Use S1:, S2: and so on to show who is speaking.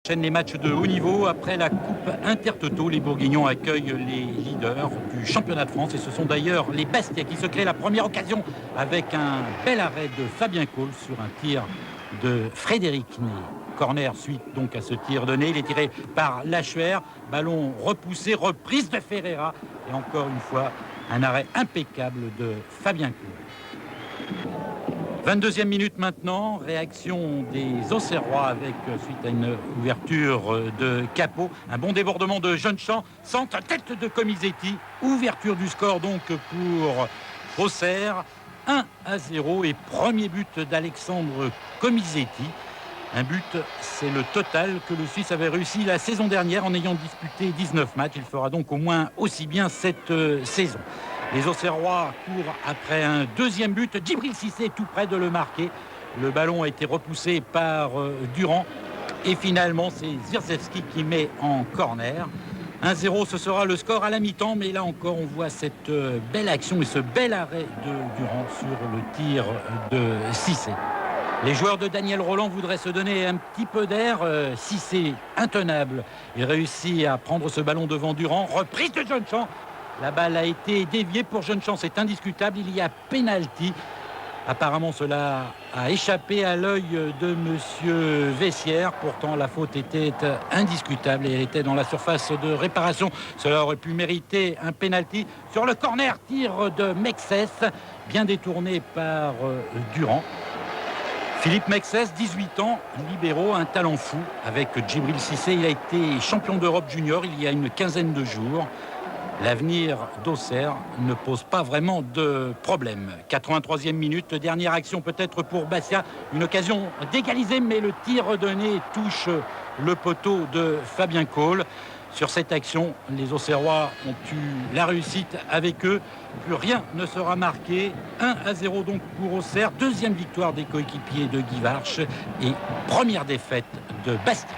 S1: Enchaîne les matchs de haut niveau. Après la Coupe Intertoto, les Bourguignons accueillent les leaders du championnat de France. Et ce sont d'ailleurs les Bastia qui se créent la première occasion avec un bel arrêt de Fabien Cole sur un tir de Frédéric Ney. Corner suite donc à ce tir de Ney. Il est tiré par Lachuer. Ballon repoussé, reprise de Ferreira. Et encore une fois, un arrêt impeccable de Fabien Cole. 22e minute maintenant, réaction des Auxerrois avec, suite à une ouverture de Capot, un bon débordement de Jeunechamp, centre tête de Comisetti, ouverture du score donc pour Auxerre, 1-0 et premier but d'Alexandre Comisetti. Un but, c'est le total que le Suisse avait réussi la saison dernière en ayant disputé 19 matchs. Il fera donc au moins aussi bien cette saison. Les Auxerrois courent après un deuxième but. Djibril Cissé est tout près de le marquer. Le ballon a été repoussé par Durand. Et finalement, c'est Zirzewski qui met en corner. 1-0, ce sera le score à la mi-temps. Mais là encore, on voit cette belle action et ce bel arrêt de Durand sur le tir de Cissé. Les joueurs de Daniel Roland voudraient se donner un petit peu d'air. Cissé, intenable. Il réussit à prendre ce ballon devant Durand. Reprise de Jeunechamp. La balle a été déviée pour Jeunechamp, c'est indiscutable. Il y a pénalty. Apparemment, cela a échappé à l'œil de monsieur Vessière. Pourtant, la faute était indiscutable et elle était dans la surface de réparation. Cela aurait pu mériter un pénalty. Sur le corner, tir de Mexès, bien détourné par Durand. Philippe Mexès, 18 ans, libéraux, un talent fou. Avec Djibril Cissé, il a été champion d'Europe junior il y a une quinzaine de jours. L'avenir d'Auxerre ne pose pas vraiment de problème. 83e minute, dernière action peut-être pour Bastia. Une occasion d'égaliser, mais le tir de Ney touche le poteau de Fabien Cole. Sur cette action, les Auxerrois ont eu la réussite avec eux. Plus rien ne sera marqué. 1-0 donc pour Auxerre. Deuxième victoire des coéquipiers de Guy Varche et première défaite de Bastia.